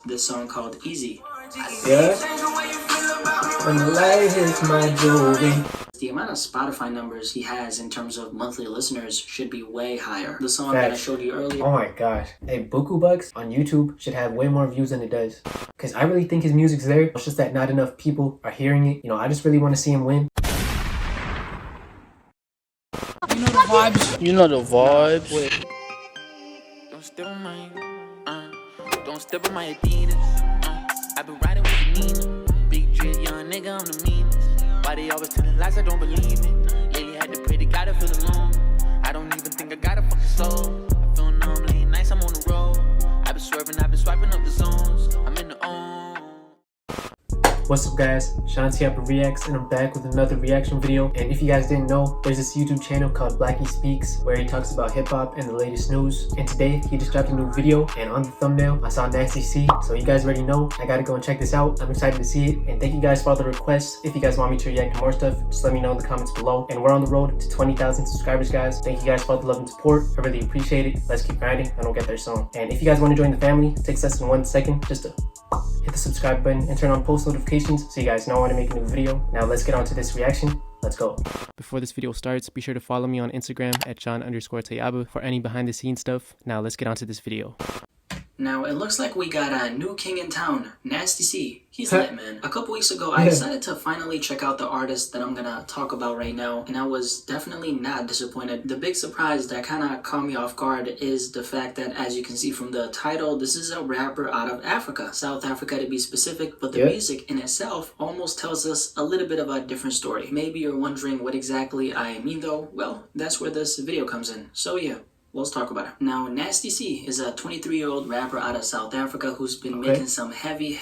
this song called Easy. Yeah. When the light hits my jewelry. The amount of Spotify numbers he has in terms of monthly listeners should be way higher. The song that I showed you earlier. Oh my gosh. Hey, Buku Bucks on YouTube should have way more views than it does. Because I really think his music's there. It's just that not enough people are hearing it. You know, I just really want to see him win. You know the vibes. You know the vibes. Don't step on my, don't step on my Adidas. I've been riding with the Nina. Big drip, young nigga, I'm the meanest. Why they always telling lies, I don't believe it. Lately had to pray to God to feel alone. I don't even think I got a fucking soul. I feel numb, late nights, I'm on the road. I've been swerving, I've been swiping up the zones. I'm in the own. What's up guys, Shanti Reacts, and I'm back with another reaction video. And if you guys didn't know, there's this YouTube channel called BlackySpeakz where he talks about hip-hop and the latest news. And today he just dropped a new video, and on the thumbnail I saw Nasty C. So you guys already know I gotta go and check this out. I'm excited to see it, and thank you guys for all the requests. If you guys want me to react to more stuff, just let me know in the comments below. And we're on the road to 20,000 subscribers, guys. Thank you guys for all the love and support. I really appreciate it. Let's keep grinding and we'll get there soon. And if you guys want to join the family, it takes less than 1 second just to hit the subscribe button and turn on post notifications so you guys know when I make a new video. Now let's get on to this reaction. Let's go. Before this video starts, be sure to follow me on Instagram at John_Tayabu for any behind the scenes stuff. Now let's get on to this video. Now, it looks like we got a new king in town, Nasty C. He's lit, man. A couple weeks ago, I decided to finally check out the artist that I'm gonna talk about right now, and I was definitely not disappointed. The big surprise that kind of caught me off guard is the fact that, as you can see from the title, this is a rapper out of Africa, South Africa to be specific, but the music in itself almost tells us a little bit of a different story. Maybe you're wondering what exactly I mean though. Well, that's where this video comes in. So yeah. Let's talk about it. Now, Nasty C is a 23-year-old rapper out of South Africa who's been making some heavy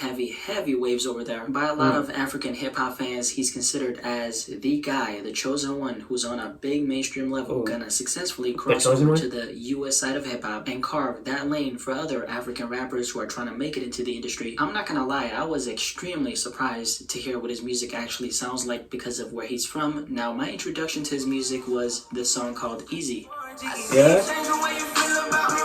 waves over there. By a lot of African hip-hop fans, he's considered as the guy, the chosen one, who's on a big mainstream level, gonna successfully cross over to the US side of hip-hop and carve that lane for other African rappers who are trying to make it into the industry. I'm not gonna lie, I was extremely surprised to hear what his music actually sounds like because of where he's from. Now, my introduction to his music was this song called Easy. Yeah.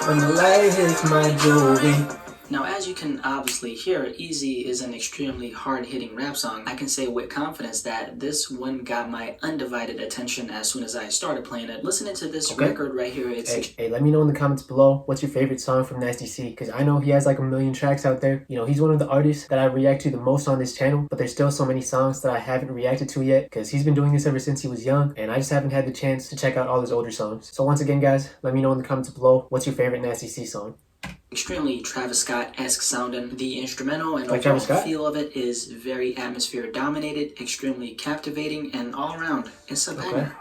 When the light hits my jewelry. Now, as you can obviously hear, Easy is an extremely hard-hitting rap song. I can say with confidence that this one got my undivided attention as soon as I started playing it. Listening to this record right here, it's... Hey, let me know in the comments below, what's your favorite song from Nasty C? Because I know he has like a million tracks out there. You know, he's one of the artists that I react to the most on this channel, but there's still so many songs that I haven't reacted to yet because he's been doing this ever since he was young, and I just haven't had the chance to check out all his older songs. So once again, guys, let me know in the comments below, what's your favorite Nasty C song? Extremely Travis Scott-esque sounding. The instrumental and overall feel of it is very atmosphere dominated, extremely captivating, and all around, it's a banger.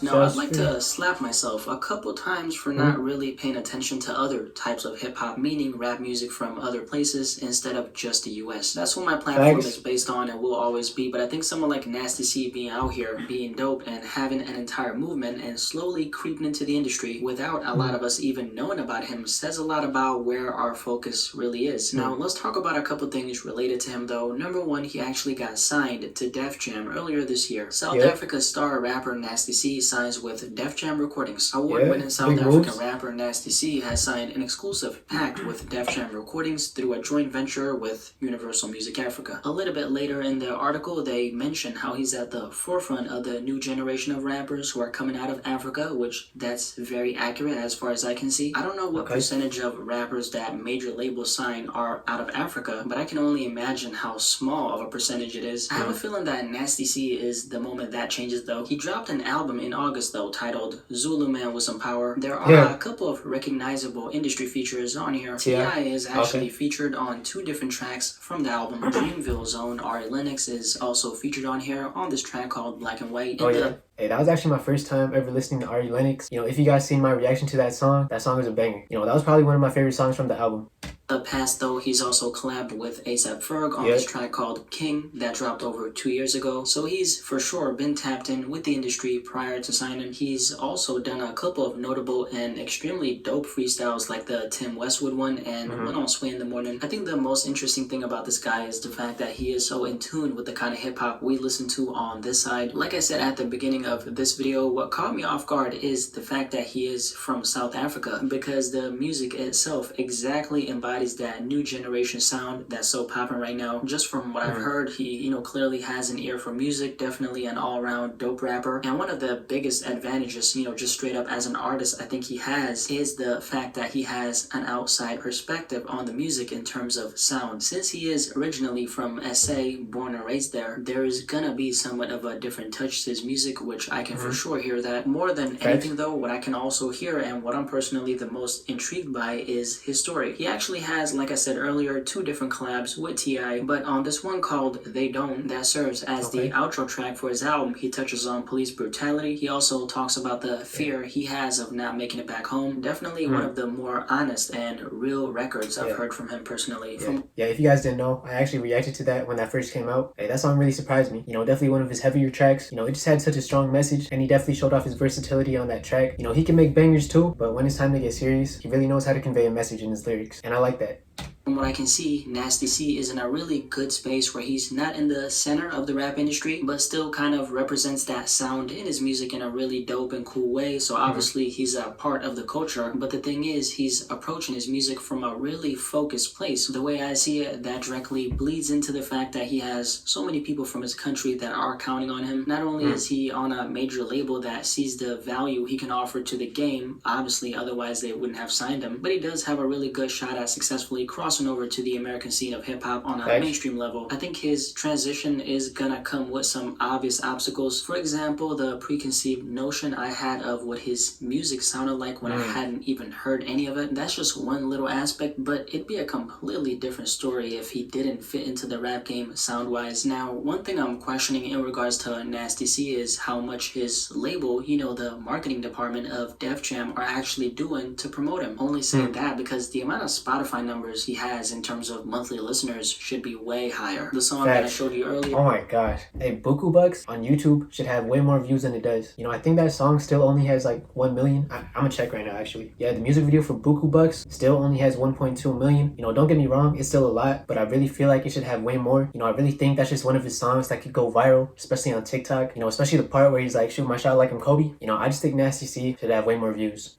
Now, I'd like to slap myself a couple times for not really paying attention to other types of hip-hop, meaning rap music from other places instead of just the US. That's what my platform is based on and will always be, but I think someone like Nasty C being out here, being dope, and having an entire movement and slowly creeping into the industry without a lot of us even knowing about him says a lot about where our focus really is. Now, let's talk about a couple things related to him though. Number one, he actually got signed to Def Jam earlier this year. South Africa's star rapper Nasty C signs with Def Jam Recordings. Award-winning South African rapper Nasty C has signed an exclusive pact with Def Jam Recordings through a joint venture with Universal Music Africa. A little bit later in the article, they mention how he's at the forefront of the new generation of rappers who are coming out of Africa, which that's very accurate as far as I can see. I don't know what percentage of rappers that major labels sign are out of Africa, but I can only imagine how small of a percentage it is. I have a feeling that Nasty C is the moment that changes though. He dropped an album in August though titled Zulu Man with Some Power. There are a couple of recognizable industry features on here. T.I. is actually featured on 2 different tracks from the album. Dreamville's own Ari Lennox is also featured on here on this track called Black and White. Hey, that was actually my first time ever listening to Ari Lennox. You know, if you guys seen my reaction to that song was a banger. You know, that was probably one of my favorite songs from the album. The past though, he's also collabed with A$AP Ferg on this track called King that dropped over 2 years ago. So he's for sure been tapped in with the industry prior to signing. He's also done a couple of notable and extremely dope freestyles like the Tim Westwood one and one on Sway in the Morning. I think the most interesting thing about this guy is the fact that he is so in tune with the kind of hip hop we listen to on this side. Like I said at the beginning of this video, what caught me off guard is the fact that he is from South Africa, because the music itself exactly embodies that new generation sound that's so popping right now. Just from what I've heard, he clearly has an ear for music, definitely an all-around dope rapper. And one of the biggest advantages, just straight up as an artist, I think he has is the fact that he has an outside perspective on the music in terms of sound. Since he is originally from SA, born and raised there is gonna be somewhat of a different touch to his music, which I can for sure hear that. More than anything though, what I can also hear and what I'm personally the most intrigued by is his story. He actually has, like I said earlier, 2 different collabs with T.I., but on this one called They Don't, that serves as the outro track for his album, he touches on police brutality. He also talks about the fear he has of not making it back home. Definitely one of the more honest and real records I've heard from him personally. If you guys didn't know, I actually reacted to that when that first came out. Hey, that song really surprised me. Definitely one of his heavier tracks. It just had such a strong message, and he definitely showed off his versatility on that track. He can make bangers too, but when it's time to get serious, he really knows how to convey a message in his lyrics, and I like that. From what I can see, Nasty C is in a really good space where he's not in the center of the rap industry, but still kind of represents that sound in his music in a really dope and cool way. So obviously he's a part of the culture, but the thing is, he's approaching his music from a really focused place. The way I see it, that directly bleeds into the fact that he has so many people from his country that are counting on him. Not only is he on a major label that sees the value he can offer to the game, obviously otherwise they wouldn't have signed him, but he does have a really good shot at successfully crossing over to the American scene of hip-hop on a mainstream level. I think his transition is gonna come with some obvious obstacles. For example, the preconceived notion I had of what his music sounded like when I hadn't even heard any of it. That's just one little aspect, but it'd be a completely different story if he didn't fit into the rap game sound-wise. Now, one thing I'm questioning in regards to Nasty C is how much his label, the marketing department of Def Jam, are actually doing to promote him. Only saying that because the amount of Spotify numbers he has in terms of monthly listeners should be way higher. The song that I showed you earlier. Oh my gosh. Hey, Buku Bucks on YouTube should have way more views than it does. I think that song still only has like 1 million. I'm gonna check right now actually. Yeah, the music video for Buku Bucks still only has 1.2 million. Don't get me wrong, it's still a lot, but I really feel like it should have way more. I really think that's just one of his songs that could go viral, especially on TikTok. Especially the part where he's like, shoot my shot like I'm Kobe. I just think Nasty C should have way more views.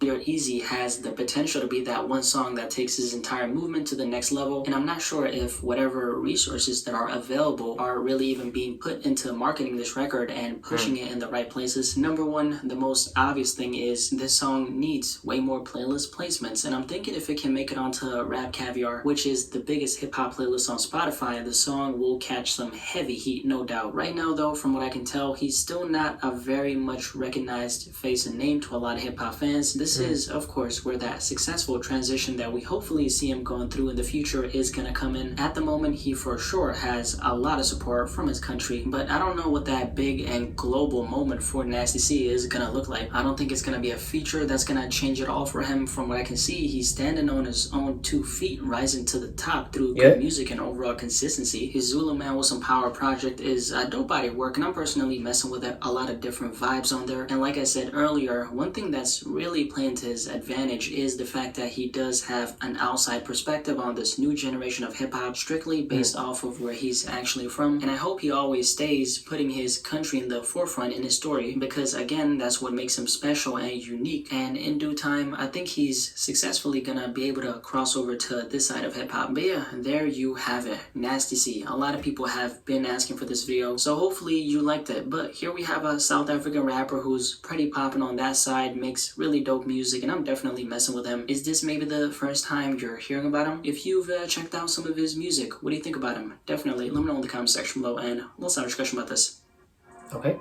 Your Easy has the potential to be that one song that takes his entire movement to the next level, and I'm not sure if whatever resources that are available are really even being put into marketing this record and pushing it in the right places. Number one, the most obvious thing is this song needs way more playlist placements, and I'm thinking if it can make it onto Rap Caviar, which is the biggest hip-hop playlist on Spotify, the song will catch some heavy heat, no doubt. Right now though, from what I can tell, he's still not a very much recognized face and name to a lot of hip-hop fans. This is, of course, where that successful transition that we hopefully see him going through in the future is going to come in. At the moment, he for sure has a lot of support from his country, but I don't know what that big and global moment for Nasty C is going to look like. I don't think it's going to be a feature that's going to change it all for him. From what I can see, he's standing on his own 2 feet, rising to the top through good music and overall consistency. His Zulu Man with Some Power project is a dope body of work, and I'm personally messing with it. A lot of different vibes on there, and like I said earlier, one thing that's really playing to his advantage is the fact that he does have an outside perspective on this new generation of hip-hop, strictly based off of where he's actually from. And I hope he always stays putting his country in the forefront in his story, because again, that's what makes him special and unique. And in due time, I think he's successfully gonna be able to cross over to this side of hip-hop. But yeah, there you have it, Nasty C. A lot of people have been asking for this video, so hopefully you liked it. But here we have a South African rapper who's pretty popping on that side, makes really dope music, and I'm definitely messing with him. Is this maybe the first time you're hearing about him? If you've checked out some of his music, what do you think about him? Definitely let me know in the comment section below, and let's have a discussion about this. Okay.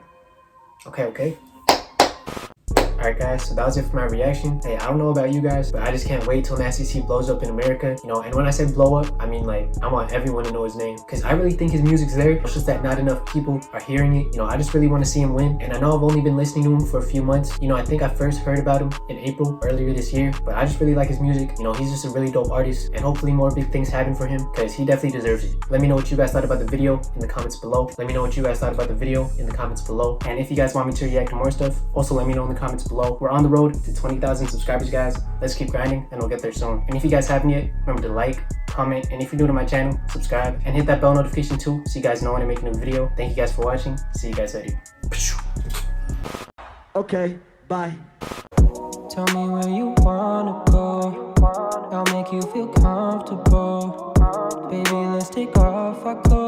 Alright guys, so that was it for my reaction. Hey, I don't know about you guys, but I just can't wait till Nasty C blows up in America. You know, and when I say blow up, I mean like I want everyone to know his name, because I really think his music's there. It's just that not enough people are hearing it. You know, I just really want to see him win. And I know I've only been listening to him for a few months. You know, I think I first heard about him in April earlier this year, but I just really like his music. You know, he's just a really dope artist, and hopefully more big things happen for him, because he definitely deserves it. Let me know what you guys thought about the video in the comments below. Let me know what you guys thought about the video in the comments below. And if you guys want me to react to more stuff, also let me know in the comments below. We're on the road to 20,000 subscribers, guys. Let's keep grinding and we'll get there soon. And if you guys haven't yet, remember to like, comment, and if you're new to my channel, subscribe and hit that bell notification too, so you guys know when I make a new video. Thank you guys for watching. See you guys later. Okay, bye. Tell me where you wanna go. I'll make you feel comfortable. Baby, let's take off our clothes.